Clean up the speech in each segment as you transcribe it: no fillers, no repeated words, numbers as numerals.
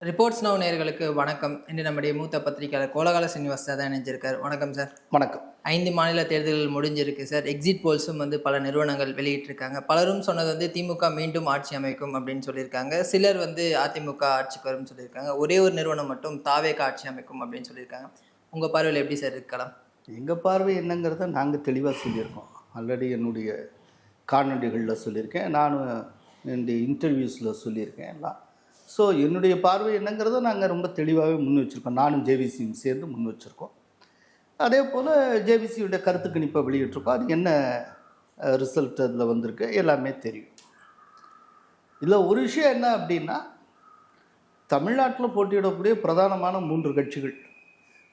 Reports now நேயர்களுக்கு வணக்கம். இன்று நம்முடைய மூத்த பத்திரிகையாளர் கோலகால சீனிவாசன் தான் இணைஞ்சிருக்கார். வணக்கம் சார். வணக்கம். 5 மாநில தேர்தல்கள் முடிஞ்சிருக்கு சார். எக்ஸிட் போல்ஸும் பல நிறுவனங்கள் வெளியிட்டிருக்காங்க. பலரும் சொன்னது திமுக மீண்டும் ஆட்சி அமைக்கும் அப்படின்னு சொல்லியிருக்காங்க. சிலர் அதிமுக ஆட்சிக்கு வரும்னு சொல்லியிருக்காங்க. ஒரே ஒரு நிறுவனம் மட்டும் தாவேக ஆட்சி அமைக்கும் அப்படின்னு சொல்லியிருக்காங்க. உங்கள் பார்வையில் எப்படி சார் இருக்கலாம்? எங்கள் பார்வை என்னங்கிறத நாங்கள் தெளிவாக சொல்லியிருக்கோம். ஆல்ரெடி என்னுடைய காணொலிகளில் சொல்லியிருக்கேன், நானும் என்னுடைய இன்டர்வியூஸில் சொல்லியிருக்கேன் எல்லாம். ஸோ என்னுடைய பார்வை என்னங்கிறத நாங்கள் ரொம்ப தெளிவாகவே முன் வச்சுருக்கோம். நானும் ஜேவிசியும் சேர்ந்து முன் வச்சுருக்கோம். அதே போல் ஜேவிசியுடைய கருத்து கணிப்பை வெளியிட்டிருக்கோம். அது என்ன ரிசல்ட் அதில் வந்திருக்கு எல்லாமே தெரியும். இதில் ஒரு விஷயம் என்ன அப்படின்னா, தமிழ்நாட்டில் போட்டியிடக்கூடிய பிரதானமான 3 கட்சிகள்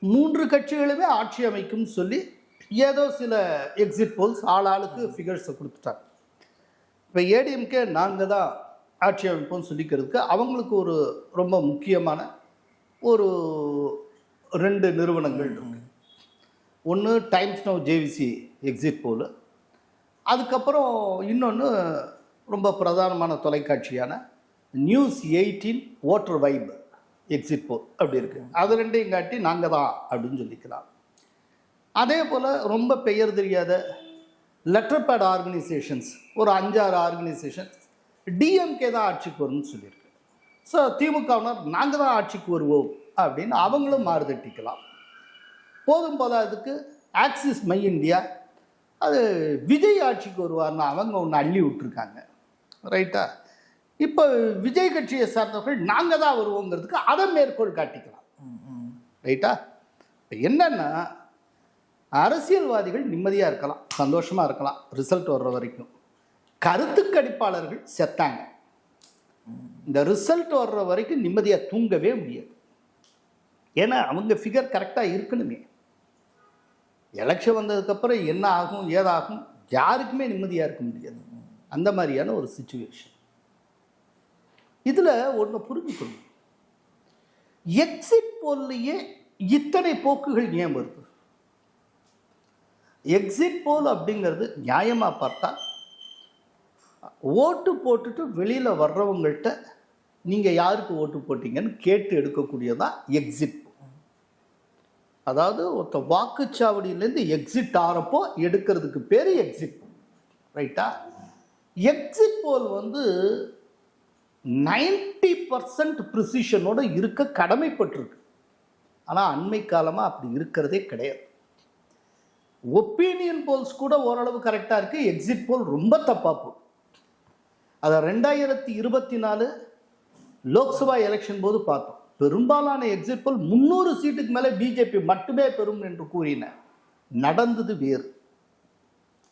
3 கட்சிகளுமே ஆட்சி அமைக்கும்னு சொல்லி ஏதோ சில எக்ஸிட் போல்ஸ் ஆளுக்கு ஃபிகர்ஸை கொடுத்துட்டாங்க. இப்போ ஏடிஎம்கே நாங்கள் தான் ஆட்சி அமைப்போம்னு சொல்லிக்கிறதுக்கு அவங்களுக்கு ஒரு ரொம்ப முக்கியமான ஒரு 2 நிறுவனங்கள் இருக்கு. ஒன்று Times Now JVC exit poll, அதுக்கப்புறம் இன்னொன்று ரொம்ப பிரதானமான தொலைக்காட்சியான News 18 voter vibe exit poll அப்படி இருக்குது. அது 2ஐயும் காட்டி நாங்கள் தான் அப்படின்னு சொல்லிக்கலாம். அதே போல் ரொம்ப பெயர் தெரியாத லெட்டர் பேட் ஆர்கனைசேஷன்ஸ் ஒரு 5-6 ஆர்கனைசேஷன்ஸ் டிஎம்கே தான் ஆட்சிக்கு வரும்னு சொல்லியிருக்கு. ஸோ திமுகவினர் நாங்கள் தான் ஆட்சிக்கு வருவோம் அப்படின்னு அவங்களும் மாறுதட்டிக்கலாம். போதும் போதாதுக்கு ஆக்சிஸ் மை இந்தியா அது விஜய் ஆட்சிக்கு வருவார்னு அவங்க ஒன்று அள்ளி விட்டுருக்காங்க. ரைட்டா? இப்போ விஜய் கட்சியை சார்ந்தவர்கள் நாங்கள் தான் வருவோங்கிறதுக்கு அதை மேற்கோள் காட்டிக்கலாம். ரைட்டா? இப்போ என்னென்னா, அரசியல்வாதிகள் நிம்மதியாக இருக்கலாம், சந்தோஷமாக இருக்கலாம் ரிசல்ட் வர்ற வரைக்கும். கருத்து கணிப்பாளர்கள் செத்தாங்க. இந்த ரிசல்ட் வர்ற வரைக்கும் நிம்மதியாக தூங்கவே முடியாது. ஏன்னா அவங்க ஃபிகர் கரெக்டாக இருக்கணுமே. எலெக்ஷன் வந்ததுக்கப்புறம் என்ன ஆகும் ஏதாகும் யாருக்குமே நிம்மதியாக இருக்க முடியாது. அந்த மாதிரியான ஒரு சிச்சுவேஷன். இதில் ஒன்று புரிஞ்சுக்கணும், எக்ஸிட் போல்லையே இத்தனை போக்குகள் ஏன் வருது? எக்ஸிட் போல் அப்படிங்கிறது நியாயமாக பார்த்தா ஓட்டு போட்டுட்டு வெளியில் வர்றவங்கள்ட்ட நீங்கள் யாருக்கு ஓட்டு போட்டீங்கன்னு கேட்டு எடுக்கக்கூடியதான் எக்ஸிட் போல். அதாவது ஒருத்த வாக்குச்சாவடியிலேருந்து எக்ஸிட் ஆகிறப்போ எடுக்கிறதுக்கு பேர் எக்ஸிட் போல். ரைட்டா? எக்ஸிட் போல் 90% ப்ரிசிஷனோடு இருக்க கடமைப்பட்டிருக்கு. ஆனால் அண்மை காலமாக அப்படி இருக்கிறதே கிடையாது. ஒப்பீனியன் போல்ஸ் கூட ஓரளவு கரெக்டாக இருக்குது, எக்ஸிட் போல் ரொம்ப தப்பாக போகுது. அதை 2024 லோக்சபா எலெக்ஷன் போது பார்த்தோம். பெரும்பாலான எக்ஸிட் போல் 300 சீட்டுக்கு மேலே பிஜேபி மட்டுமே பெறும் என்று கூறின. நடந்தது வேறு.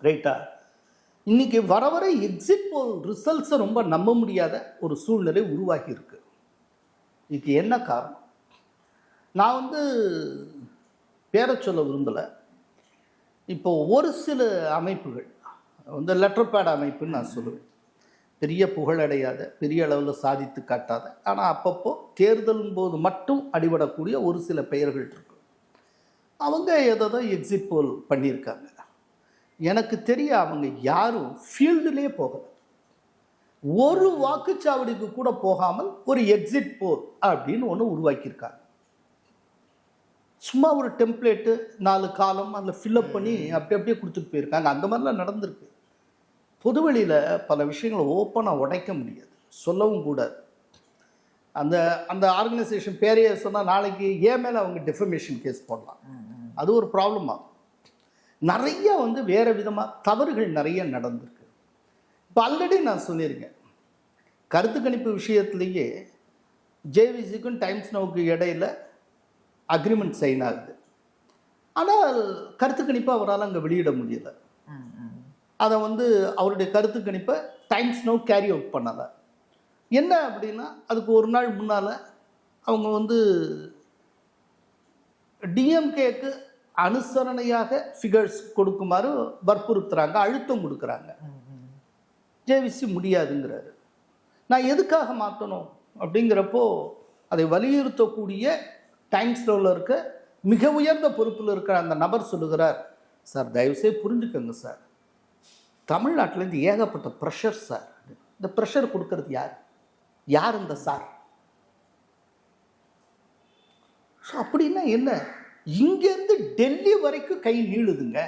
ரைட்டா? இன்னைக்கு வர வர எக்ஸிட் போல் ரிசல்ட்ஸை ரொம்ப நம்ப முடியாத ஒரு சூழ்நிலை உருவாகி இருக்கு. இதுக்கு என்ன காரணம்? நான் பேரை சொல்ல விரும்பலை. இப்போ ஒரு சில அமைப்புகள் லெட்டர் பேட் அமைப்புன்னு நான் சொல்லுவேன். பெரிய புகழடையாத, பெரிய அளவில் சாதித்து காட்டாத, ஆனால் அப்பப்போ தேர்தலின் போது மட்டும் அடிபடக்கூடிய ஒரு சில பெயர்கள் இருக்கு. அவங்க ஏதோ எக்ஸிட் போல் பண்ணியிருக்காங்க. எனக்கு தெரிய அவங்க யாரும் ஃபீல்டுலேயே போகலை. ஒரு வாக்குச்சாவடிக்கு கூட போகாமல் ஒரு எக்ஸிட் போல் அப்படின்னு ஒன்று உருவாக்கியிருக்காங்க. சும்மா ஒரு டெம்ப்ளேட்டு 4 காலம் அதில் ஃபில்அப் பண்ணி அப்படியே கொடுத்துட்டு போயிருக்காங்க. அந்த மாதிரிலாம் நடந்திருக்கு. பொதுவெளியில் பல விஷயங்களை ஓப்பனாக உடைக்க முடியாது, சொல்லவும் கூடாது. அந்த அந்த ஆர்கனைசேஷன் பேரையே சொன்னால் நாளைக்கு ஏன் மேலே அவங்க டெஃபமேஷன் கேஸ் போடலாம். அது ஒரு ப்ராப்ளம் ஆகும். நிறைய வேறு விதமாக தவறுகள் நிறைய நடந்திருக்கு. இப்போ ஆல்ரெடி நான் சொல்லியிருக்கேன், கருத்து கணிப்பு விஷயத்துலேயே ஜேவிசிக்கும் டைம்ஸ் நவுக்கு இடையில் அக்ரிமெண்ட் சைன் ஆகுது. ஆனால் கருத்து கணிப்பை அவரால் அங்கே வெளியிட முடியலை. அதை அவருடைய கருத்து கணிப்பை டைம்ஸ் நவ் கேரி அவுட் பண்ணலை. என்ன அப்படின்னா, அதுக்கு ஒரு நாள் முன்னால் அவங்க டிஎம்கேக்கு அனுசரணையாக ஃபிகர்ஸ் கொடுக்குமாறு வற்புறுத்துறாங்க, அழுத்தம் கொடுக்குறாங்க. ஜேவிசி முடியாதுங்கிறாரு. நான் எதுக்காக மாற்றணும் அப்படிங்கிறப்போ அதை வலியுறுத்தக்கூடிய டைம்ஸ் நவ்வில் இருக்க மிக உயர்ந்த பொறுப்பில் இருக்கிற அந்த நபர் சொல்லுகிறார், சார் தயவுசெய்து புரிஞ்சுக்கோங்க சார், தமிழ்நாட்டிலேருந்து ஏகப்பட்ட ப்ரெஷர் சார். இந்த ப்ரெஷர் கொடுக்கறது யார்? யார் இந்த சார்? ஸோ அப்படின்னா என்ன, இங்கேருந்து டெல்லி வரைக்கும் கை நீளுதுங்க.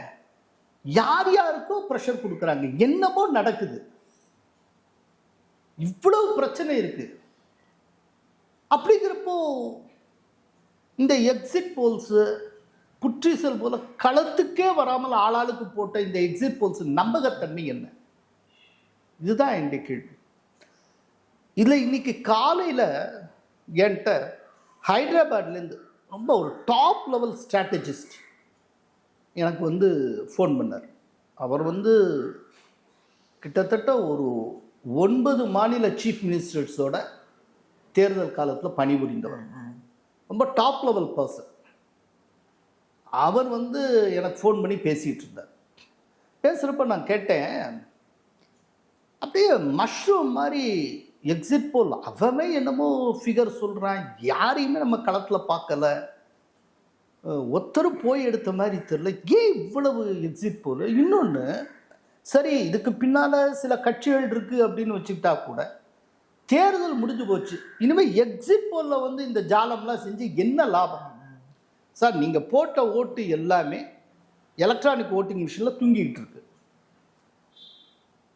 யார் யாருக்கோ ப்ரெஷர் கொடுக்குறாங்க, என்னமோ நடக்குது, இவ்வளவு பிரச்சனை இருக்கு. அப்படிங்கிறப்போ இந்த எக்ஸிட் போல்ஸு புற்றீசல் போல களத்துக்கே வராமல் ஆளாளுக்கு போட்ட இந்த எக்ஸிட் போல்ஸ் நம்பகத்தன்மை என்ன? இதுதான் என்னுடைய கேள்வி. இதில் இன்னைக்கு காலையில் என்கிட்ட ஹைதராபாத்லேருந்து ரொம்ப ஒரு டாப் லெவல் ஸ்ட்ராட்டஜிஸ்ட் எனக்கு வந்து ஃபோன் பண்ணார். அவர் வந்து கிட்டத்தட்ட ஒரு 9 மாநில சீஃப் மினிஸ்டர்ஸோட தேர்தல் காலத்தில் பணிபுரிந்தவர், ரொம்ப டாப் லெவல் பர்சன். அவர் வந்து எனக்கு ஃபோன் பண்ணி பேசிகிட்டு இருந்தார். பேசுகிறப்ப நான் கேட்டேன், அப்படியே மஷ்ரூம் மாதிரி எக்ஸிட் போல் அவன் என்னமோ ஃபிகர் சொல்கிறான், யாரையுமே நம்ம களத்தில் பார்க்கல, ஒருத்தரும் போய் எடுத்த மாதிரி தெரியல, ஏன் இவ்வளவு எக்ஸிட் போல்? இன்னொன்று, சரி இதுக்கு பின்னால் சில கட்சிகள் இருக்குது அப்படின்னு வச்சுக்கிட்டா கூட தேர்தல் முடிஞ்சு போச்சு, இனிமேல் எக்ஸிட் போலில் வந்து இந்த ஜாலம்லாம் செஞ்சு என்ன லாபம்? சார், நீங்கள் போட்ட ஓட்டு எல்லாமே எலக்ட்ரானிக் ஓட்டிங் மிஷினில் தூங்கிக்கிட்டு இருக்கு.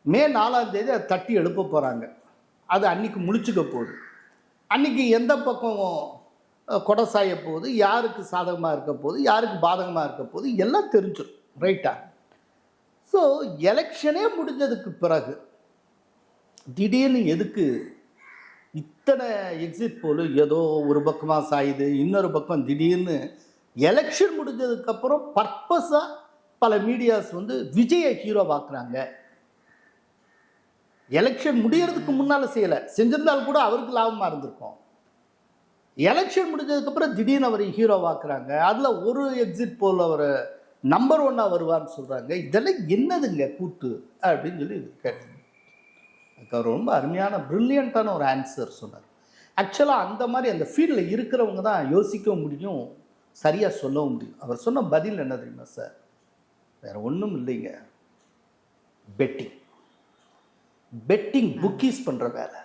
மே 4ஆம் தேதி அதை தட்டி எழுப்ப போகிறாங்க. அது அன்னைக்கு முழிச்சுக்க போகுது. அன்னைக்கு எந்த பக்கம் கொடை சாய போகுது, யாருக்கு சாதகமாக இருக்க போகுது, யாருக்கு பாதகமாக இருக்க போகுது, எல்லாம் தெரிஞ்சிடும். ரைட்டா? ஸோ எலெக்ஷனே முடிஞ்சதுக்கு பிறகு திடீர்னு எதுக்கு இத்தனை எக்ஸிட் போல் ஏதோ ஒரு பக்கமாக சாயுது, இன்னொரு பக்கம் திடீர்னு எலெக்ஷன் முடிஞ்சதுக்கப்புறம் பர்பஸாக பல மீடியாஸ் வந்து விஜயை ஹீரோவாக்குறாங்க. எலெக்ஷன் முடியறதுக்கு முன்னால் செய்யலை, செஞ்சிருந்தால் கூட அவருக்கு லாபமாக இருந்திருக்கும். எலெக்ஷன் முடிஞ்சதுக்கப்புறம் திடீர்னு அவரை ஹீரோவாக்குறாங்க. அதில் ஒரு எக்ஸிட் போல் அவர் நம்பர் 1 வருவார்னு சொல்கிறாங்க. இதெல்லாம் என்னதுங்க கூட்டு அப்படின்னு சொல்லி கேட்டேன். அதுக்கு அவர் ரொம்ப அருமையான ப்ரில்லியண்ட்டான ஒரு ஆன்சர் சொன்னார். ஆக்சுவலாக அந்த மாதிரி அந்த ஃபீல்டில் இருக்கிறவங்க தான் யோசிக்கவும் முடியும், சரியாக சொல்லவும் முடியும். அவர் சொன்ன பதில் என்ன தெரியுமா சார்? வேறு ஒன்றும் இல்லைங்க, பெட்டிங் புக்கீஸ் பண்ணுற வேலை.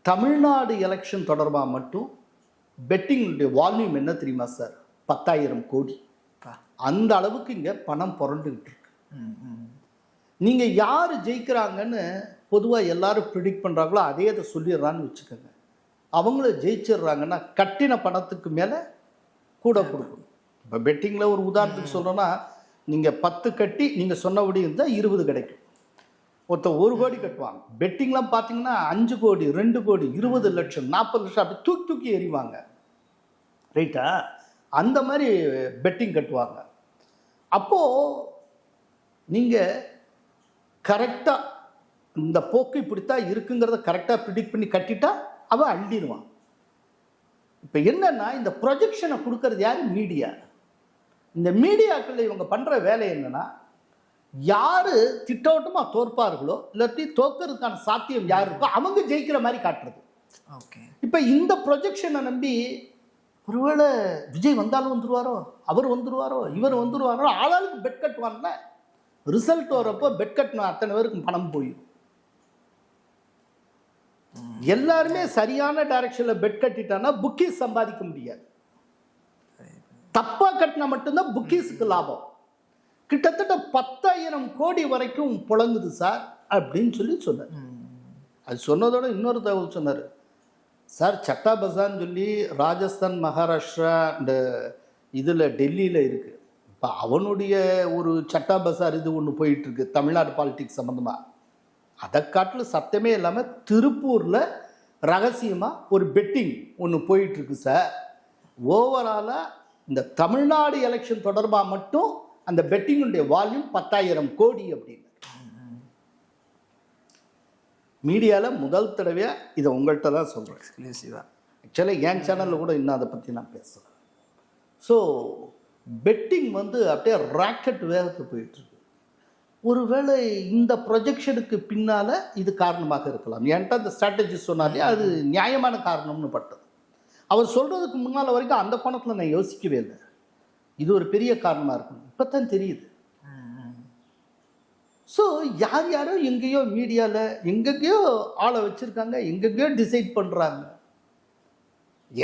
தமிழ்நாடு எலெக்ஷன் தொடர்பாக மட்டும் பெட்டிங்குடைய வால்யூம் என்ன தெரியுமா சார்? 10,000 கோடி. அந்த அளவுக்கு இங்கே பணம் புரண்டுகிட்டு இருக்கு. நீங்கள் யார் ஜெயிக்கிறாங்கன்னு பொதுவாக எல்லாரும் ப்ரிடிக்ட் பண்ணுறாங்களோ அதே அதை சொல்லிடுறான்னு வச்சுக்கோங்க. அவங்கள ஜெயிச்சிடுறாங்கன்னா கட்டின பணத்துக்கு மேலே கூட கொடுக்கணும். இப்போ பெட்டிங்கில் ஒரு உதாரணத்துக்கு சொல்கிறோன்னா, நீங்கள் 10 கட்டி நீங்கள் சொன்னபடி இருந்தால் 20 கிடைக்கும். ஒருத்தர் 1 கோடி கட்டுவாங்க. பெட்டிங்லாம் பார்த்தீங்கன்னா 5 கோடி, 2 கோடி, 20 லட்சம், 40 லட்சம் அப்படி தூக்கி தூக்கி எறிவாங்க. ரைட்டா? அந்த மாதிரி பெட்டிங் கட்டுவாங்க. அப்போது நீங்கள் கரெக்டாக இந்த போக்கு இப்படித்தான் இருக்குங்கிறத கரெக்டாக ப்ரிடிக்ட் பண்ணி கட்டிட்டா அவன் அள்ளிடுவான். இப்போ என்னன்னா, இந்த ப்ரொஜெக்ஷனை கொடுக்கறது யார்? மீடியா. இந்த மீடியாக்கள் இவங்க பண்ணுற வேலை என்னன்னா, யார் திட்டவட்டமாக தோற்பார்களோ இல்லாட்டி தோற்கிறதுக்கான சாத்தியம் யார் இருக்கோ அவங்க ஜெயிக்கிற மாதிரி காட்டுறது. ஓகே. இப்போ இந்த ப்ரொஜெக்ஷனை நம்பி ஒருவேளை விஜய் வந்தாலும் வந்துடுவாரோ, அவர் வந்துடுவாரோ, இவர் வந்துடுவாரோ, ஆளாளுக்கு பெட் கட்டுவான்ல. ரிசல்ட் வரப்போ பெட் கட்டணும் அத்தனை பேருக்கும் பணம் போயிடும். எல்லாருமே சரியான டைரக்ஷனில் பெட் கட்டிட்டான்னா புக்கீஸ் சம்பாதிக்க முடியாது. தப்பாக கட்டினா மட்டும்தான் புக்கீஸுக்கு லாபம். கிட்டத்தட்ட 10,000 கோடி வரைக்கும் புழங்குது சார் அப்படின்னு சொல்லி சொன்னார். அது சொன்னதோட இன்னொரு தகவல் சொன்னார் சார். சட்டா பசான்னு சொல்லி ராஜஸ்தான், மகாராஷ்டிரா இந்த இதில் டெல்லியில் இருக்குது. இப்போ அவனுடைய ஒரு சட்டா பசார் இது ஒன்று போயிட்டுருக்கு தமிழ்நாடு பாலிடிக்ஸ் சம்மந்தமாக. அதை காட்டில் சத்தமே இல்லாமல் திருப்பூரில் ரகசியமாக ஒரு பெட்டிங் ஒன்று போயிட்டுருக்கு சார். ஓவராலாக இந்த தமிழ்நாடு எலெக்ஷன் தொடர்பாக மட்டும் அந்த பெட்டிங்குடைய வால்யூம் 10,000 கோடி அப்படின்னு. மீடியாவில் முதல் தடவையாக இதை உங்கள்கிட்ட தான் சொல்கிறேன் எக்ஸ்க்ளூசிவாக. ஆக்சுவலாக என் சேனலில் கூட இன்னும் அதை பற்றி நான் பேசுகிறேன். ஸோ பெட்டிங் வந்து அப்படியே ராக்கெட் வேகத்தில் போயிட்டுருக்கு. ஒருவேளை இந்த ப்ரொஜெக்ஷனுக்கு பின்னால் இது காரணமாக இருக்கலாம். என்கிட்ட அந்த ஸ்ட்ராட்டஜி சொன்னாலே அது நியாயமான காரணம்னு பட்டது. அவர் சொல்கிறதுக்கு முன்னால் வரைக்கும் அந்த கோணத்தில் நான் யோசிக்கவே இல்லை. இது ஒரு பெரிய காரணமாக இருக்கும், இப்போ தான் தெரியுது. ஸோ யார் யாரோ எங்கேயோ மீடியாவில் எங்கெங்கேயோ ஆளை வச்சுருக்காங்க, எங்கெங்கேயோ டிசைட் பண்ணுறாங்க.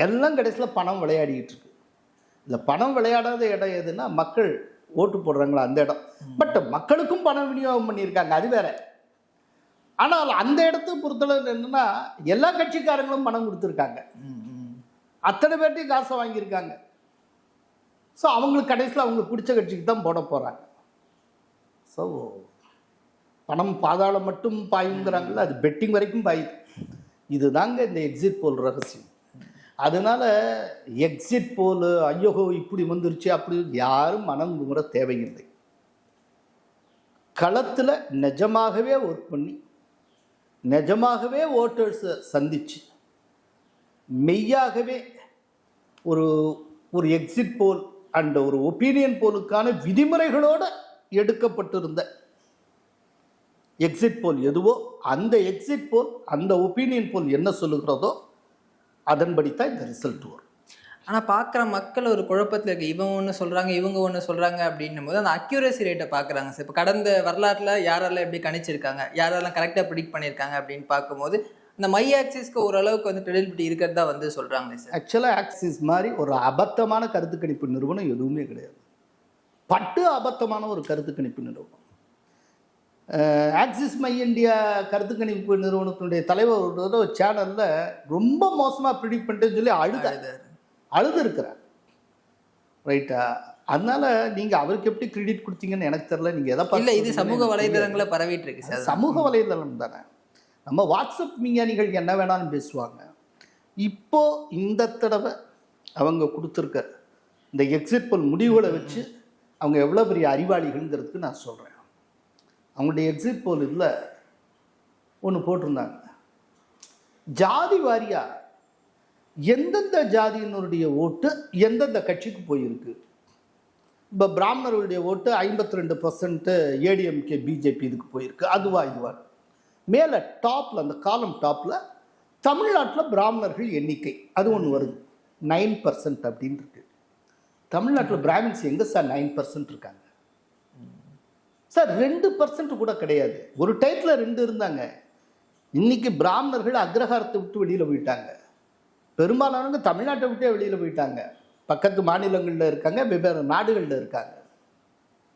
எல்லாம் கடைசியில் பணம் விளையாடிக்கிட்டு இருக்கு. இந்த பணம் விளையாடாத இடம் எதுன்னா மக்கள் ஓட்டு போடுறாங்களா அந்த இடம். பட் மக்களுக்கும் பணம் விநியோகம் பண்ணியிருக்காங்க, அது வேற. ஆனால் அந்த இடத்தை பொறுத்தளவு என்னன்னா எல்லா கட்சிக்காரங்களும் பணம் கொடுத்துருக்காங்க, அத்தனை பேர்ட்டையும் காசை வாங்கியிருக்காங்க. ஸோ அவங்களுக்கு கடைசியில் அவங்களுக்கு பிடிச்ச கட்சிக்கு தான் போட போகிறாங்க. ஸோ பணம் பாதாளம் மட்டும் பாயுங்கிறாங்கல்ல, அது பெட்டிங் வரைக்கும் பாயுது. இதுதாங்க இந்த எக்ஸிட் போல் ரகசியம். அதனால எக்ஸிட் போல் ஐயோ இப்படி வந்துருச்சு அப்படி யாரும் மனம் குமுற தேவையில்லை. களத்தில் நிஜமாகவே ஒர்க் பண்ணி நிஜமாகவே ஓட்டர்ஸை சந்திச்சு மெய்யாகவே ஒரு ஒரு எக்ஸிட் போல் அண்ட் ஒரு ஒப்பீனியன் போலுக்கான விதிமுறைகளோடு எடுக்கப்பட்டிருந்த எக்ஸிட் போல் எதுவோ அந்த எக்ஸிட் போல் அந்த ஒப்பீனியன் போல் என்ன சொல்லுகிறதோ அதன்படி தான் இந்த ரிசல்ட் வரும். ஆனால் பார்க்குற மக்கள் ஒரு குழப்பத்தில் இருக்குது. இவங்க ஒன்று சொல்கிறாங்க, இவங்க ஒன்று சொல்கிறாங்க அப்படின்னும் போது அந்த அக்யூரேசி ரேட்டை பார்க்குறாங்க சார். இப்போ கடந்த வரலாற்றில் யாரெல்லாம் எப்படி கணிச்சிருக்காங்க, யாரெல்லாம் கரெக்டாக ப்ரிடிக்ட் பண்ணியிருக்காங்க அப்படின்னு பார்க்கும்போது இந்த மை ஆக்சிஸ்க்கு ஓரளவுக்கு வந்து கிரெடிபிலிட்டி இருக்கிறதா வந்து சொல்கிறாங்களே சார். ஆக்சுவலாக ஆக்சிஸ் மாதிரி ஒரு அபத்தமான கருத்து கணிப்பு நிறுவனம் எதுவுமே கிடையாது. பட்டு அபத்தமான ஒரு கருத்து கணிப்பு நிறுவனம். ஆக்சிஸ் மை இந்தியா கருத்து கணிப்பு நிறுவனத்தினுடைய தலைவர் ஒரு சேனலில் ரொம்ப மோசமாக ப்ரிடிக்ட் பண்ணிட்டு சொல்லி அழுது இருக்கிறார். ரைட்டா? அதனால நீங்கள் அவருக்கு எப்படி கிரெடிட் கொடுத்தீங்கன்னு எனக்கு தெரியல. நீங்கள் எதை இல்லை, இது சமூக வலைதளங்களை பரவிட்டு இருக்கு சார். சமூக வலைதளம் தானே. நம்ம வாட்ஸ்அப் விஞ்ஞானிகள் என்ன வேணாலும் பேசுவாங்க. இப்போ இந்த தடவை அவங்க கொடுத்துருக்க இந்த எக்ஸிட் போல் முடிவுகளை வச்சு அவங்க எவ்வளோ பெரிய அறிவாளிகள்ங்கிறதுக்கு நான் சொல்கிறேன். அவங்களுடைய எக்ஸிட் போல் இதில் ஒன்று போட்டிருந்தாங்க, ஜாதி வாரியா எந்தெந்த ஜாதியினருடைய ஓட்டு எந்தெந்த கட்சிக்கு போயிருக்கு. இப்போ பிராமணர்களுடைய ஓட்டு 52% ஏடிஎம்கே பிஜேபி இதுக்கு போயிருக்கு, அதுவா இதுவா. மேலே டாப்பில் அந்த காலம் டாப்பில் தமிழ்நாட்டில் பிராமணர்கள் எண்ணிக்கை அது ஒன்று வருது, 9% அப்படின்னு இருக்கு. தமிழ்நாட்டில் பிராமின்ஸ் எங்கே சார் 9% இருக்காங்க சார்? 2% கூட கிடையாது. ஒரு டைத்தில் 2 இருந்தாங்க. இன்னைக்கு பிராமணர்கள் அக்ரஹாரத்தை விட்டு வெளியில் போயிட்டாங்க. பெரும்பாலானவங்க தமிழ்நாட்டை விட்டே வெளியில் போயிட்டாங்க. பக்கத்து மாநிலங்களில் இருக்காங்க, வெவ்வேறு நாடுகளில் இருக்காங்க.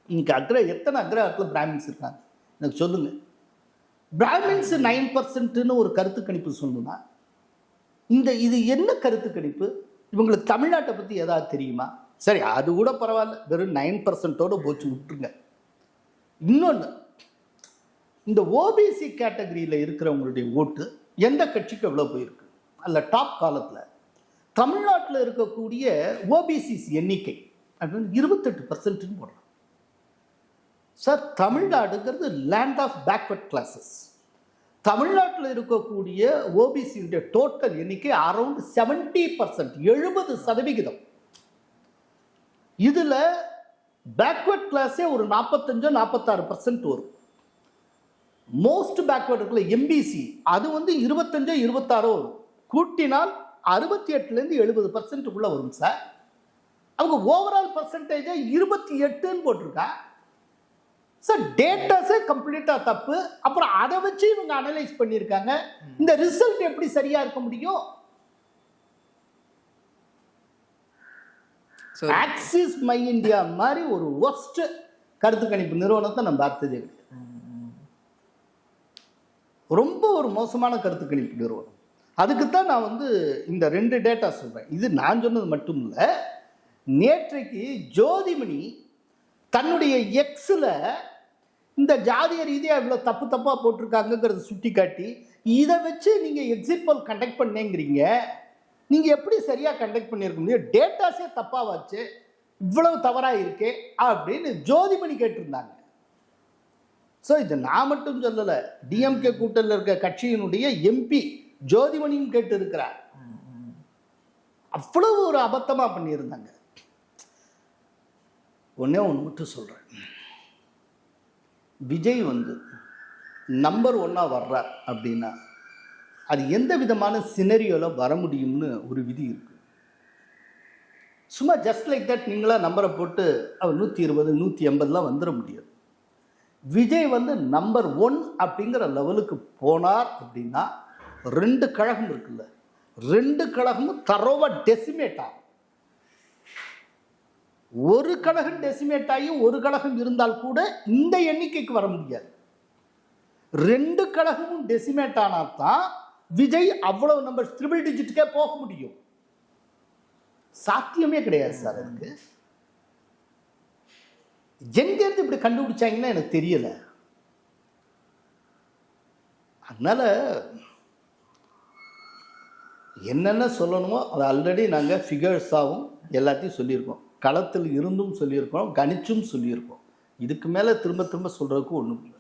இன்னைக்கு எத்தனை அக்ரஹாரத்தில் பிராமின்ஸ் இருக்காங்க எனக்கு சொல்லுங்கள். பிராமின்ஸ் 9%ன்னு ஒரு கருத்து கணிப்பு சொல்லணும்னா இது என்ன கருத்து கணிப்பு? இவங்களுக்கு தமிழ்நாட்டை பற்றி ஏதாவது தெரியுமா? சரி, அது கூட பரவாயில்ல, வெறும் 9%ஓடு போச்சு, விட்டுருங்க. இன்னொன்று, இந்த ஓபிசி கேட்டகரியில் இருக்கிறவங்களுடைய ஓட்டு எந்த கட்சிக்கு எவ்வளோ போயிருக்கு அல்ல டாப் காலத்தில் தமிழ்நாட்டில் இருக்கக்கூடிய ஓபிசிஸ் எண்ணிக்கை அப்படின்னு 28% போடுறாங்க சார். தமிழ்நாடுங்கிறது லேண்ட் ஆஃப் பேக்வர்ட் கிளாஸஸ். தமிழ்நாட்டில் இருக்கக்கூடிய ஓபிசியுடைய டோட்டல் எண்ணிக்கை அரௌண்ட் 70%, 70%. இதில் பேக்வர்ட் கிளாஸே ஒரு 45-46% வரும். மோஸ்ட் பேக்வர்ட் இருக்குல்ல எம்பிசி, அது வந்து 25-26 வரும். கூட்டினால் 68-70%க்குள்ள வரும் சார். அவங்க ஓவரால் பர்சன்டேஜை 28ன்னு போட்டிருக்கா சார். டேட்டாஸே கம்ப்ளீட்டா தப்பு. அப்புறம் அதை வச்சு இவங்க அனலைஸ் பண்ணியிருக்காங்க. இந்த ரிசல்ட் எப்படி சரியா இருக்க முடியும்? ஆக்சிஸ் மை இந்தியா மாதிரி ஒரு ஒஸ்ட் கருத்து கணிப்பு நிறுவனத்தை நம்ம பார்த்ததே கிடையாது. ரொம்ப ஒரு மோசமான கருத்து கணிப்பு நிறுவனம். அதுக்குத்தான் நான் வந்து இந்த 2 டேட்டா சொல்றேன். இது நான் சொன்னது மட்டும் இல்லை. நேற்றைக்கு ஜோதிமணி தன்னுடைய எக்ஸில் இந்த ஜாதிய ரீதியாக இவ்வளோ தப்பாக போட்டிருக்காங்கிறத சுட்டி காட்டி, இதை வச்சு நீங்கள் எக்ஸிட் போல் கண்டக்ட் பண்ணேங்கிறீங்க, நீங்கள் எப்படி சரியாக கண்டக்ட் பண்ணியிருக்க முடியும்? டேட்டாஸே தப்பாக வச்சு இவ்வளவு தவறாக இருக்கே அப்படின்னு ஜோதிமணி கேட்டிருந்தாங்க. ஸோ இது நான் மட்டும் சொல்லலை, டிஎம்கே கூட்டத்தில் இருக்க கட்சியினுடைய எம்பி ஜோதிமணியும் கேட்டு இருக்கிறார். அவ்வளவு ஒரு அபத்தமாக பண்ணியிருந்தாங்க. ஒன்றே ஒன்று மட்டும் சொல்கிறேன், விஜய் வந்து நம்பர் 1 வர்றார் அப்படின்னா அது எந்த விதமான சினரியோவில் வர முடியும்னு ஒரு விதி இருக்குது. சும்மா ஜஸ்ட் லைக் தட் நீங்களா நம்பரை போட்டு அவர் 120 180 வந்துட முடியாது. விஜய் வந்து நம்பர் 1 அப்படிங்கிற லெவலுக்கு போனார் அப்படின்னா 2 கழகம் இருக்குல்ல, 2 கழகமும் தரோவா டெசிமேட் ஆகும். ஒரு கழகம் டெசிமேட் ஆகி ஒரு கழகம் இருந்தால் கூட இந்த எண்ணிக்கைக்கு வர முடியாது. 2 கழகமும் டெசிமேட் ஆனால் தான் விஜய் அவ்வளவு நம்பர் ட்ரிபிள் டிஜிட்டுக்கே போக முடியும். சாத்தியமே கிடையாது சார். அதுக்கு எங்கேருந்து இப்படி கண்டுபிடிச்சாங்கன்னா எனக்கு தெரியல. அதனால என்னென்ன சொல்லணுமோ அதை ஆல்ரெடி நாங்கள் ஃபிகர்ஸாகவும் எல்லாத்தையும் சொல்லியிருக்கோம், களத்தில் இருந்தும் சொல்லியிருக்கோம், கணிச்சும் சொல்லியிருக்கோம். இதுக்கு மேலே திரும்ப திரும்ப சொல்கிறதுக்கு ஒன்றும் இல்லை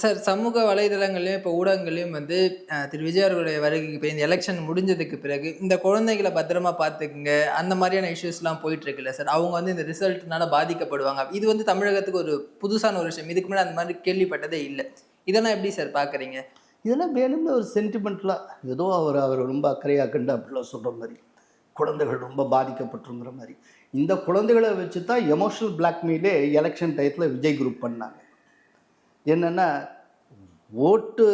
சார். சமூக வலைதளங்களையும் இப்போ ஊடகங்களையும் வந்து திரு விஜய் அவர்களுடைய வருகைக்கு இப்போ இந்த எலெக்ஷன் முடிஞ்சதுக்கு பிறகு இந்த குழந்தைகளை பத்திரமா பார்த்துக்குங்க அந்த மாதிரியான இஷ்யூஸ்லாம் போயிட்டு இருக்குல்ல சார். அவங்க வந்து இந்த ரிசல்ட்னால பாதிக்கப்படுவாங்க. இது வந்து தமிழகத்துக்கு ஒரு புதுசான ஒரு விஷயம். இதுக்கு முன்னாடி அந்த மாதிரி கேள்விப்பட்டதே இல்லை. இதெல்லாம் எப்படி சார் பார்க்குறீங்க? இதெல்லாம் வேணும்னு ஒரு சென்டிமெண்ட்லாம் ஏதோ அவர் ரொம்ப அக்கறையாக கண்டு அப்படிலாம் சொல்கிற மாதிரி, குழந்தைகள் ரொம்ப பாதிக்கப்பட்டுங்கிற மாதிரி. இந்த குழந்தைகளை வச்சு தான் எமோஷனல் பிளாக்மெயிலே எலெக்ஷன் டயத்தில் விஜய் குரூப் பண்ணாங்க. என்னென்னா ஓட்டு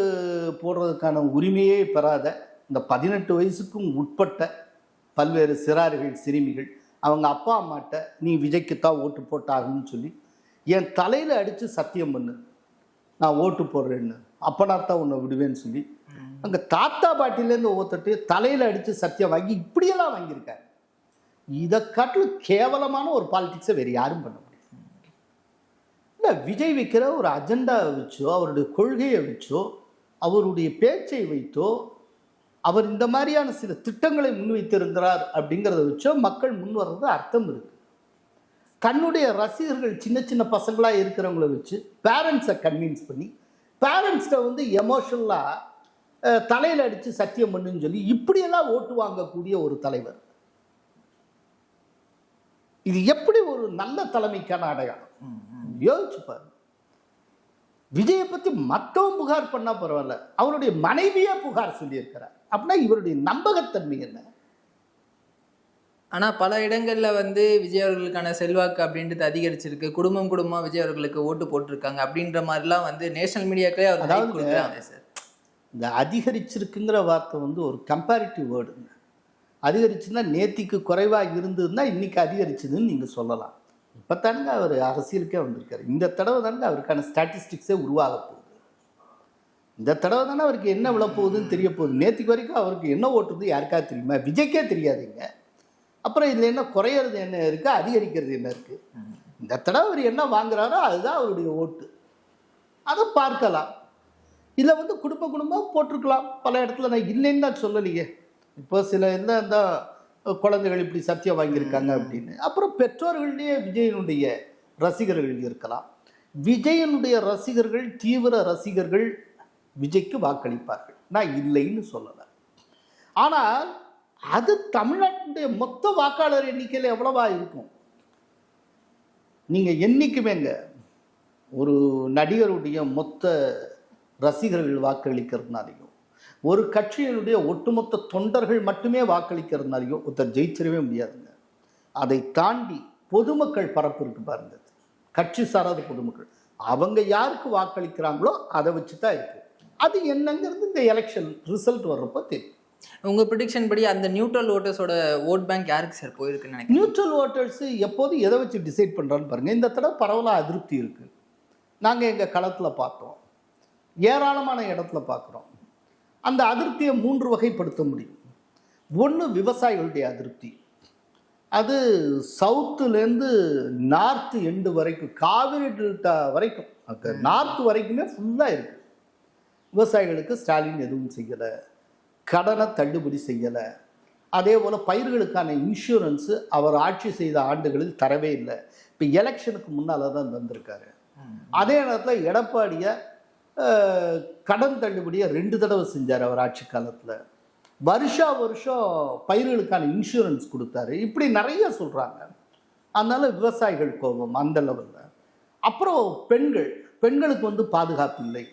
போடுறதுக்கான உரிமையே பெறாத இந்த 18 வயசுக்கும் உட்பட்ட பல்வேறு சிறார்கள் சிறுமிகள் அவங்க அப்பா அம்மாட்ட நீ விஜய்க்குத்தான் ஓட்டு போட்டாகணும்னு சொல்லி என் தலையில் அடித்து சத்தியம் பண்ணு நான் ஓட்டு போடுறேன்னு, அப்பனாத்தான் உன்னை விடுவேன்னு சொல்லி அங்கே தாத்தா பாட்டிலேருந்து ஒவ்வொருத்தட்டு தலையில் அடித்து சத்தியம் வாங்கி இப்படியெல்லாம் வாங்கியிருக்காங்க. இதை காட்டிலும் கேவலமான ஒரு பாலிடிக்ஸை வேறு யாரும் பண்ண முடியாது. இல்லை, விஜய் வைக்கிற ஒரு அஜெண்டாவை வச்சோ அவருடைய கொள்கையை வச்சோ அவருடைய பேச்சை வைத்தோ அவர் இந்த மாதிரியான சில திட்டங்களை முன்வைத்திருக்கிறார் அப்படிங்கிறத வச்சோ மக்கள் முன் வர்றது அர்த்தம் இருக்குது. தன்னுடைய ரசிகர்கள் சின்ன சின்ன பசங்களாக இருக்கிறவங்கள வச்சு பேரண்ட்ஸை கன்வின்ஸ் பண்ணி பேரண்ட்ஸ்கிட்ட வந்து எமோஷனலாக தலையில் அடித்து சத்தியம் பண்ணுன்னு சொல்லி இப்படியெல்லாம் ஓட்டு வாங்கக்கூடிய ஒரு தலைவர். இது எப்படி ஒரு நல்ல தலைமைக்கான அடையாளம்? யோசிச்சு பாரு. விஜயை பற்றி மற்றவன் புகார் பண்ணால் பரவாயில்ல, அவருடைய மனைவியே புகார் சொல்லியிருக்கிறார். அப்படின்னா இவருடைய நம்பகத்தன்மை என்ன? ஆனால் பல இடங்களில் வந்து விஜய் அவர்களுக்கான செல்வாக்கு அப்படின்றது அதிகரிச்சிருக்கு. குடும்பமாக விஜய் அவர்களுக்கு ஓட்டு போட்டிருக்காங்க அப்படின்ற மாதிரிலாம் வந்து நேஷனல் மீடியாக்களே அவர் கொடுக்குறாங்க சார். இந்த அதிகரிச்சிருக்குங்கிற வார்த்தை வந்து ஒரு கம்பேரிட்டிவ் வேர்டுங்க. அதிகரிச்சுன்னா நேத்திக்கு குறைவாக இருந்ததுன்னா இன்னைக்கு அதிகரிச்சதுன்னு நீங்கள் சொல்லலாம். இப்போ தானுங்க அவர் அரசியலுக்கே வந்திருக்காரு. இந்த தடவை தானுங்க அவருக்கான ஸ்டாட்டிஸ்டிக்ஸே உருவாக போகுது. இந்த தடவை தானே அவருக்கு என்ன விழப்போகுதுன்னு தெரிய போகுது. நேற்றுக்கு வரைக்கும் அவருக்கு என்ன ஓட்டுறது யாருக்காவது தெரியுமா? விஜய்க்கே தெரியாதுங்க. அப்புறம் இதில் என்ன குறையிறது என்ன இருக்குது, அதிகரிக்கிறது என்ன இருக்குது? இந்த தடவை அவர் என்ன வாங்குறாரோ அதுதான் அவருடைய ஓட்டு. அதை பார்க்கலாம். இதில் வந்து குடும்பமாக போட்டிருக்கலாம். பல இடத்துல நான் இல்லைன்னு தான் சொல்லலையே. இப்போ சில இந்த குழந்தைகள் இப்படி சத்தியம் வாங்கியிருக்காங்க அப்படின்னு. அப்புறம் பெற்றோர்கள்லேயே விஜயனுடைய ரசிகர்கள் இருக்கலாம். விஜயனுடைய ரசிகர்கள் தீவிர ரசிகர்கள் விஜய்க்கு வாக்களிப்பார்கள், நான் இல்லைன்னு சொல்லலை. ஆனால் அது தமிழ்நாட்டுடைய மொத்த வாக்காளர் எண்ணிக்கையில் எவ்வளவா இருக்கும்? நீங்கள் என்னைக்குமேங்க ஒரு நடிகருடைய மொத்த ரசிகர்கள் வாக்களிக்கிறதுனாலையும் ஒரு கட்சியினுடைய ஒட்டுமொத்த தொண்டர்கள் மட்டுமே வாக்களிக்கிறதுனாலையும் ஒருத்தர் ஜெயிச்சிடவே முடியாதுங்க. அதை தாண்டி பொதுமக்கள் பரப்பு இருக்கு பாருங்க, கட்சி சாராத பொதுமக்கள் அவங்க யாருக்கு வாக்களிக்கிறாங்களோ அதை வச்சு தான் இருக்கு. அது என்னங்கிறது இந்த எலெக்ஷன் ரிசல்ட் வர்றப்போ தெரியும். உங்கள் ப்ரிடிக்ஷன் படி அந்த நியூட்ரல் ஓட்டர்ஸோட ஓட் பேங்க் யாருக்கு சார் போயிருக்குன்னு நினைக்கிறேன்? நியூட்ரல் ஓட்டர்ஸ் எப்போது எதை வச்சு டிசைட் பண்ணுறான்னு பாருங்கள். இந்த தடவை பரவலாக அதிருப்தி இருக்குது. நாங்கள் எங்கள் களத்தில் பார்த்தோம், ஏராளமான இடத்துல பார்க்குறோம். அந்த அதிருப்தியை 3 வகைப்படுத்த முடியும். ஒன்று விவசாயிகளுடைய அதிருப்தி. அது சவுத்துலேருந்து நார்த்து எண்டு வரைக்கும், காவிரி டெல்டா வரைக்கும், நார்த்து வரைக்குமே ஃபுல்லாக இருக்குது. விவசாயிகளுக்கு ஸ்டாலின் எதுவும் செய்யலை, கடனை தள்ளுபடி செய்யலை, அதே போல் பயிர்களுக்கான இன்சூரன்ஸு அவர் ஆட்சி செய்த ஆண்டுகளில் தரவே இல்லை. இப்போ எலெக்ஷனுக்கு முன்னால் தான் தந்திருக்காரு. அதே நேரத்தில் எடப்பாடியை கடன் தள்ளுபடியை 2 தடவை செஞ்சார் அவர் ஆட்சி காலத்தில். வருஷம் பயிர்களுக்கான இன்சூரன்ஸ் கொடுத்தாரு. இப்படி நிறைய சொல்கிறாங்க. அதனால் விவசாயிகள் கோபம் அந்த லெவலில். அப்புறம் பெண்களுக்கு வந்து பாதுகாப்பு இல்லை.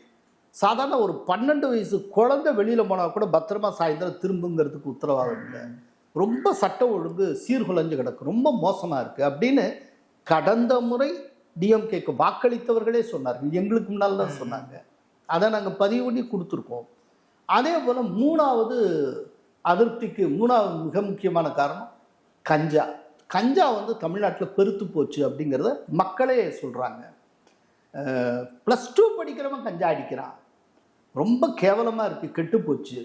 சாதாரண ஒரு 12 வயசு குழந்தை வெளியில் போனால் கூட பத்திரமா சாயந்தரம் திரும்புங்கிறதுக்கு உத்தரவாதம் இல்லை. ரொம்ப சட்ட ஒழுங்கு சீர்குலைஞ்சு கிடக்கு, ரொம்ப மோசமாக இருக்குது அப்படின்னு கடந்த முறை டிஎம்கேக்கு வாக்களித்தவர்களே சொன்னார்கள். எங்களுக்கு முன்னால் தான் சொன்னாங்க. அதை நாங்கள் பதிவு பண்ணி கொடுத்துருக்கோம். அதே போல் 3வது அதிருப்திக்கு மூணாவது மிக முக்கியமான காரணம் கஞ்சா. கஞ்சா வந்து தமிழ்நாட்டில் பெருத்து போச்சு அப்படிங்கிறத மக்களே சொல்கிறாங்க. +2 படிக்கிறவன் கஞ்சா அடிக்கிறான், ரொம்ப கேவலமாக இருக்குது, கெட்டு போச்சு.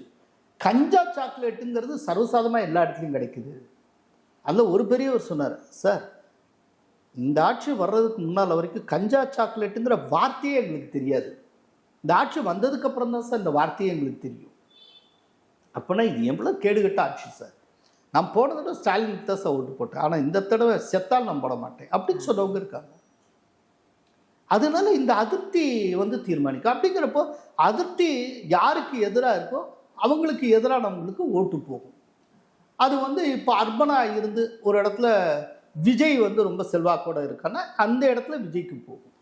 கஞ்சா சாக்லேட்டுங்கிறது சர்வசாதமாக எல்லா இடத்துலையும் கிடைக்குது. அதில் ஒரு பெரியவர் சொன்னார், சார் இந்த ஆட்சி வர்றதுக்கு முன்னால் வரைக்கும் கஞ்சா சாக்லேட்டுங்கிற வார்த்தையே எங்களுக்கு தெரியாது, இந்த ஆட்சி வந்ததுக்கப்புறம் தான் சார் இந்த வார்த்தையே எங்களுக்கு தெரியும். அப்போனா இது எவ்வளோ கேடுகட்ட ஆட்சி சார். நான் போன தடவை ஸ்டாலினுக்கு தான் சார் ஓட்டு போட்டேன், ஆனால் இந்த தடவை செத்தால் நான் போட மாட்டேன் அப்படின்னு சொன்னவங்க இருக்காங்க. அதனால இந்த அதிருப்தி வந்து தீர்மானிக்கும். அப்படிங்கிறப்போ அதிருப்தி யாருக்கு எதிராக இருக்கோ அவங்களுக்கு எதிரானவங்களுக்கு ஓட்டு போகும். அது வந்து இப்போ அர்பனாக இருந்து ஒரு இடத்துல விஜய் வந்து ரொம்ப செல்வாக்கோட இருக்கான்னா அந்த இடத்துல விஜய்க்கு போகும்.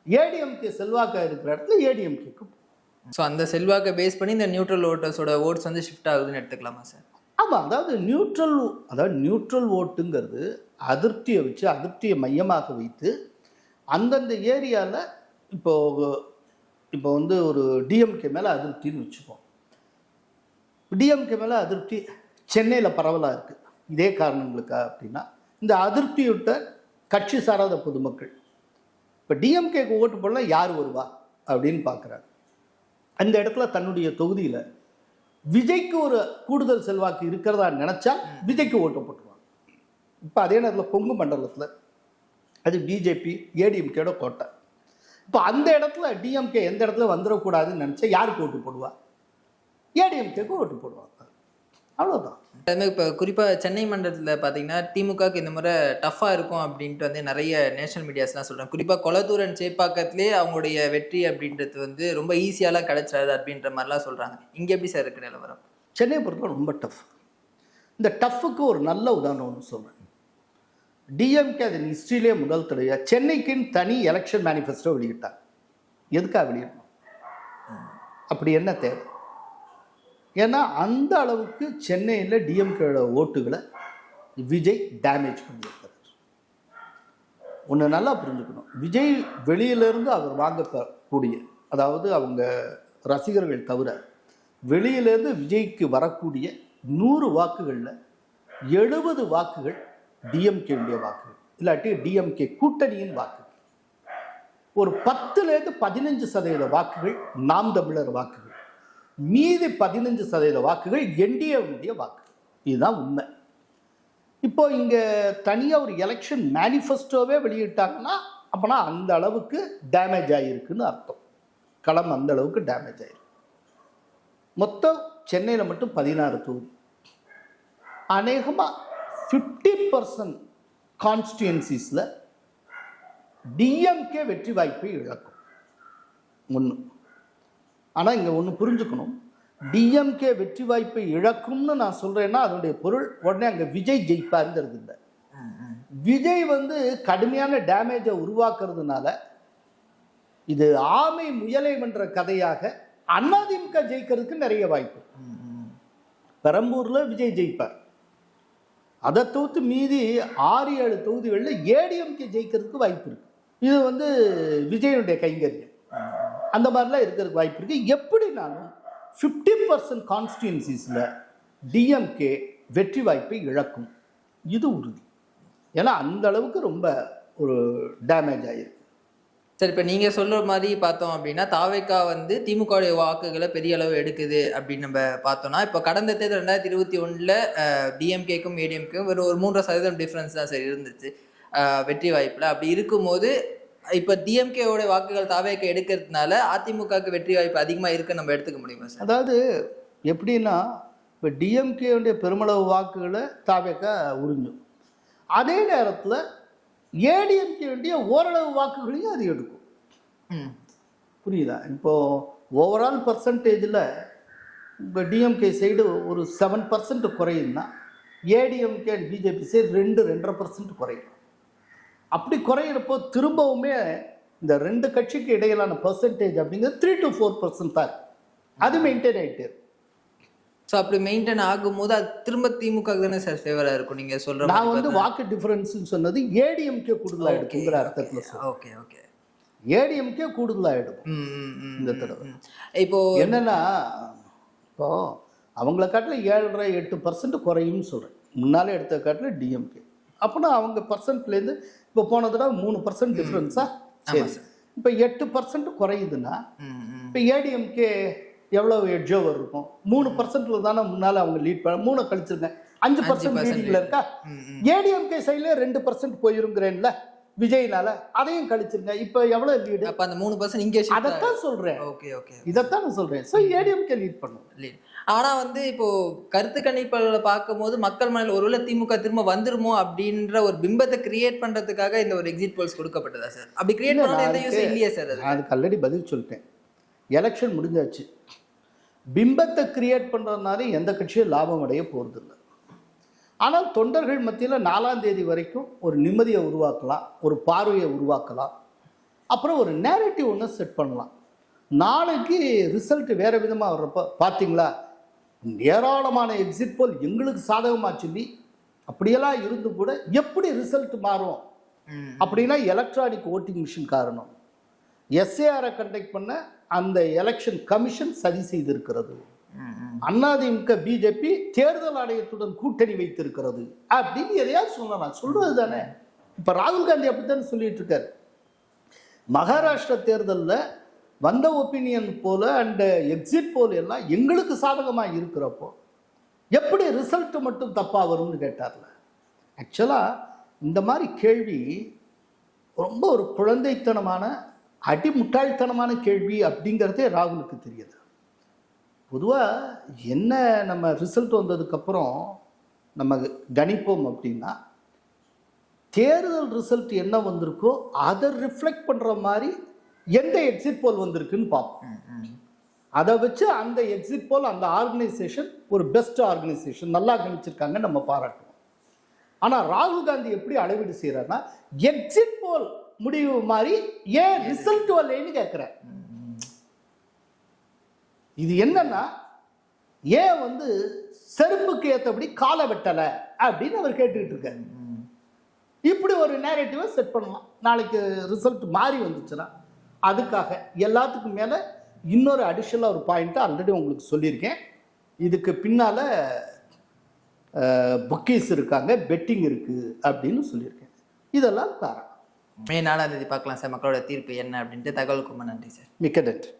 ஏடிஎம்கே செல்வாக்காக இருக்கிற இடத்துல ஏடிஎம்கேக்கு போகும். ஸோ அந்த செல்வாக்கை பேஸ் பண்ணி இந்த நியூட்ரல் ஓட்டர்ஸோட ஓட்ஸ் வந்து ஷிஃப்ட் ஆகுதுன்னு எடுத்துக்கலாமா சார்? ஆமாம், அதாவது நியூட்ரல் ஓட்டுங்கிறது அதிருப்தியை வச்சு, அதிருப்தியை மையமாக வைத்து அந்தந்த ஏரியாவில் இப்போ வந்து ஒரு டிஎம்கே மேலே அதிருப்தின்னு வச்சுப்போம். டிஎம்கே மேலே அதிருப்தி சென்னையில் பரவலாக இருக்குது. இதே காரணங்களுக்கா அப்படின்னா இந்த அதிருப்தியுட்ட கட்சி சாராத பொதுமக்கள் இப்போ டிஎம்கேக்கு ஓட்டு போடலாம் யார் வருவா அப்படின்னு பார்க்குறாங்க. அந்த இடத்துல தன்னுடைய தொகுதியில் விஜய்க்கு ஒரு கூடுதல் செல்வாக்கு இருக்கிறதா நினச்சா விஜய்க்கு ஓட்டு போட்டுருவாங்க. இப்போ அதே நேரத்தில் கொங்கு மண்டலத்தில் அது பிஜேபி ஏடிஎம்கேட கோட்டை. இப்போ அந்த இடத்துல டிஎம்கே எந்த இடத்துல வந்துடக்கூடாதுன்னு நினச்சா யாருக்கு ஓட்டு போடுவா? ஏடிஎம்கேக்கு ஓட்டு போடுவாங்க. அவ்வளோதான். அதுமாதிரி இப்போ குறிப்பாக சென்னை மண்டலத்தில் பார்த்தீங்கன்னா திமுகவுக்கு இந்த முறை டஃப்பாக இருக்கும் அப்படின்ட்டு வந்து நிறைய நேஷனல் மீடியாஸ்லாம் சொல்கிறாங்க. குறிப்பாக கொளத்தூர் அண்ட் சேப்பாக்கத்திலே அவங்களுடைய வெற்றி அப்படின்றது வந்து ரொம்ப ஈஸியாலாம் கிடைச்சாது அப்படின்ற மாதிரிலாம் சொல்கிறாங்க. இங்கே எப்படி சார் இருக்கு நிலவரம்? சென்னையை பொறுத்தவரை ரொம்ப டஃப். இந்த டஃப்புக்கு ஒரு நல்ல உதாரணம் ஒன்று சொல்கிறேன். டிஎம்கே அதன் ஹிஸ்ட்ரியிலே முதல் தடவையாக சென்னைக்குன்னு தனி எலெக்ஷன் மேனிஃபெஸ்டோ வெளியிட்டாங்க. எதுக்காக வெளியிடணும்? அப்படி என்ன தேவை? ஏன்னா அந்த அளவுக்கு சென்னையில் டிஎம்கேட ஓட்டுகளை விஜய் டேமேஜ் பண்ணியிருக்கிறார். ஒன்று நல்லா புரிஞ்சுக்கணும், விஜய் வெளியிலேருந்து அவர் வாங்கக்கூடிய, அதாவது அவங்க ரசிகர்கள் தவிர வெளியிலேருந்து விஜய்க்கு வரக்கூடிய 100 வாக்குகளில் 70 வாக்குகள் டிஎம்கேடைய வாக்குகள், இல்லாட்டி டிஎம்கே கூட்டணியின் வாக்குகள். ஒரு 10லேருந்து 15% வாக்குகள் நாம் தமிழர் வாக்குகள், மீதி 15% வாக்குகள் என்டிஏவுடைய வாக்குகள். இதுதான் உண்மை. இப்போ இங்கே தனியாக ஒரு எலெக்ஷன் மேனிஃபெஸ்டோவே வெளியிட்டாங்கன்னா அப்போனா அந்த அளவுக்கு டேமேஜ் ஆகிருக்குன்னு அர்த்தம். களம் அந்த அளவுக்கு டேமேஜ் ஆகிருக்கு. மொத்தம் சென்னையில் மட்டும் 16 தொகுதி, அநேகமாக 50% கான்ஸ்டியூன்சிஸில் டிஎம்கே வெற்றி வாய்ப்பை இழக்கும். ஒன்று. ஆனால் இங்கே ஒன்று புரிஞ்சுக்கணும், டிஎம்கே வெற்றி வாய்ப்பை இழக்கும்னு நான் சொல்கிறேன்னா அதனுடைய பொருள் உடனே அங்கே விஜய் ஜெயிப்பாருங்கிறது இல்லை. விஜய் வந்து கடுமையான டேமேஜை உருவாக்குறதுனால இது ஆமை முயலை வென்ற கதையாக அதிமுக ஜெயிக்கிறதுக்கு நிறைய வாய்ப்பு. பெரம்பூரில் விஜய் ஜெயிப்பார். அதை தவிர்த்து மீதி 6-7 தொகுதிகளில் ஏடிஎம்கே ஜெயிக்கிறதுக்கு வாய்ப்பு இருக்குது. இது வந்து விஜயனுடைய கைங்கரியம். அந்த மாதிரிலாம் இருக்கிறதுக்கு வாய்ப்பு இருக்குது. எப்படினாலும் 50% கான்ஸ்டியூன்சிஸில் டிஎம்கே வெற்றி வாய்ப்பை இழக்கும், இது உறுதி. ஏன்னா அந்த அளவுக்கு ரொம்ப ஒரு டேமேஜ் ஆகிருக்கு. சரி, இப்போ நீங்கள் சொல்கிற மாதிரி பார்த்தோம் அப்படின்னா தாவேகா வந்து திமுகவுடைய வாக்குகளை பெரிய அளவு எடுக்குது அப்படின்னு நம்ம பார்த்தோம்னா, இப்போ கடந்த தேர்தல் 2021 டிஎம்கேக்கும் ஏடிஎம்கேக்கும் ஒரு 3% டிஃப்ரென்ஸ் தான் சார் இருந்துச்சு வெற்றி வாய்ப்பில். அப்படி இருக்கும்போது இப்போ டிஎம்கேவோட வாக்குகள் தாவேகா எடுக்கிறதுனால அதிமுகவுக்கு வெற்றி வாய்ப்பு அதிகமாக இருக்குன்னு நம்ம எடுத்துக்க முடியுமா சார்? அதாவது எப்படின்னா, இப்போ டிஎம்கேவுடைய பெருமளவு வாக்குகளை தாவேகா உறிஞ்சும், அதே நேரத்தில் ஏடிஎம்கே ஓரளவு வாக்குகளையும் அது எடுக்கும். புரியுதா? இப்போது ஓவரால் பர்சன்டேஜில் இப்போ டிஎம்கே சைடு ஒரு 7% குறையுதுன்னா ஏடிஎம்கே அண்ட் பிஜேபி சைடு 2-2.5% குறையும். அப்படி குறையிறப்போ திரும்பவுமே இந்த 2 கட்சிக்கு இடையிலான பர்சன்டேஜ் அப்படிங்கிறது 3-4% தான். அது மெயின்டைன் ஆகிட்டு. ஸோ அப்படி மெயின்டைன் ஆகும்போது அது திரும்ப திமுக தானே சார் ஃபேவராக இருக்கும் நீங்கள் சொல்கிற? நான் வந்து வாக்கு டிஃபரன்ஸ்னு சொன்னது ஏடிஎம்கே கூடுதலாக எடுக்குங்கிற அர்த்தத்தில் சொல்லுங்கள். ஓகே ஓகே, ஏடிஎம்கே கூடுதலாக எடுக்கும் இந்த தடவை. இப்போ என்னன்னா, இப்போ அவங்கள காட்டில் 7.5-8% குறையும்னு சொல்கிறேன். முன்னாலே எடுத்த காட்டில் டிஎம்கே. அப்போனா அவங்க பர்சன்ட்லேருந்து இப்போ போன தடவை 3% டிஃப்ரென்ஸா? சரி, இப்போ 8% குறையுதுன்னா இப்போ ஏடிஎம்கே எவ்வளோ எட்ஜ் ஓவர் இருக்கும்? 3%ல தானே முன்னால் அவங்க லீட் பண்ண, 3 கழிச்சிருங்க, 5% லீடிங்கில் இருக்கா? ஏடிஎம்கே சைட்லேயே 2% போயிருங்கிறேன்ல விஜய்னால, அதையும் கழிச்சிருங்க, இப்போ எவ்வளோ லீடு? அப்போ அந்த 3% இங்கே அதைத்தான் சொல்கிறேன். ஓகே ஓகே, இதைத்தான் நான் சொல்கிறேன். ஸோ ஏடிஎம்கே லீட் பண்ணும். லீட். ஆனால் வந்து இப்போ கருத்து கணிப்புகளை பார்க்கும்போது மக்கள் மனதில் ஒருவேளை திமுக திரும்ப வந்துருமோ அப்படின்ற ஒரு பிம்பத்தை கிரியேட் பண்ணுறதுக்காக இந்த ஒரு எக்ஸிட் போல்ஸ் கொடுக்கப்பட்டதா சார்? அப்படி கிரியேட் பண்ண எந்த யூஸ் இல்லையே சார். அது அதுக்கு ஆல்ரெடி பதில் சொல்லிட்டேன். எலெக்ஷன் முடிஞ்சாச்சு. பிம்பத்தை கிரியேட் பண்ணுறதுனால எந்த கட்சியும் லாபம் அடைய போகிறதில்லை. ஆனால் தொண்டர்கள் மத்தியில் 4ஆம் தேதி வரைக்கும் ஒரு நிம்மதியை உருவாக்கலாம், ஒரு பார்வையை உருவாக்கலாம், அப்புறம் ஒரு நேரட்டிவ் ஒன்று செட் பண்ணலாம். நாளைக்கு ரிசல்ட் வேறு விதமாக வர்றப்போ பார்த்தீங்களா, ஏராளமான எக்ஸிட் போல் எங்களுக்கு சாதகமாக சொல்லி அப்படியெல்லாம் இருந்து கூட எப்படி ரிசல்ட் மாறும் அப்படின்னா எலக்ட்ரானிக் ஓட்டிங் மிஷின் காரணம். எஸ்ஏஆரை கண்டக்ட் பண்ண அந்த எலெக்ஷன் கமிஷன் சதி செய்திருக்கிறது. அதிமுக பிஜேபி தேர்தல் ஆணையத்துடன் கூட்டணி வைத்திருக்கிறது அப்படின்னு எதையாவது சொல்லலாம். சொல்றது தானே. இப்போ ராகுல் காந்தி அப்படித்தானே சொல்லிட்டு இருக்காரு. மகாராஷ்டிரா தேர்தலில் வந்த ஒப்பீனியன் போல அண்ட் எக்ஸிட் போல் எல்லாம் எங்களுக்கு சாதகமாக இருக்கிறப்போ எப்படி ரிசல்ட் மட்டும் தப்பாக வரும்னு கேட்டார்ல. ஆக்சுவலாக இந்த மாதிரி கேள்வி ரொம்ப ஒரு குழந்தைத்தனமான அடிமுட்டாள்தனமான கேள்வி அப்படிங்கிறதே ராகுலுக்கு தெரியுது. பொதுவாக என்ன நம்ம ரிசல்ட் வந்ததுக்கப்புறம் நம்ம கணிப்போம் அப்படின்னா, தேர்தல் ரிசல்ட் என்ன வந்திருக்கோ அதை ரிஃப்ளெக்ட் பண்ணுற மாதிரி எந்த எக்ஸிட் போல் வந்திருக்குன்னு பார்ப்போம். அதை வச்சு அந்த எக்ஸிட் போல் அந்த ஆர்கனைசேஷன் ஒரு பெஸ்ட் ஆர்கனைசேஷன், நல்லா கணிச்சிருக்காங்க, நம்ம பாராட்டுவோம். ஆனால் ராகுல் காந்தி எப்படி அளவீடு செய்கிறாருன்னா, எக்ஸிட் போல் முடிவு மாதிரி ஏன் ரிசல்ட் வரலைன்னு கேட்குறேன். இது என்னன்னா, ஏன் வந்து செருப்புக்கு ஏற்றபடி காலை வெட்டலை அப்படின்னு அவர் கேட்டுக்கிட்டு இருக்காரு. இப்படி ஒரு நேரேட்டிவை செட் பண்ணலாம். நாளைக்கு ரிசல்ட் மாறி வந்துச்சுன்னா அதுக்காக எல்லாத்துக்கும் மேலே இன்னொரு அடிஷனலாக ஒரு பாயிண்ட்டை ஆல்ரெடி உங்களுக்கு சொல்லியிருக்கேன். இதுக்கு பின்னால் புக்கீஸ் இருக்காங்க, பெட்டிங் இருக்குது அப்படின்னு சொல்லியிருக்கேன். இதெல்லாம் காரணம். மே 4ஆம் தேதி பார்க்கலாம் சார் மக்களோட தீர்ப்பு என்ன அப்படின்ட்டு. தகவலுக்கு ரொம்ப நன்றி சார். மிக்க நன்றி.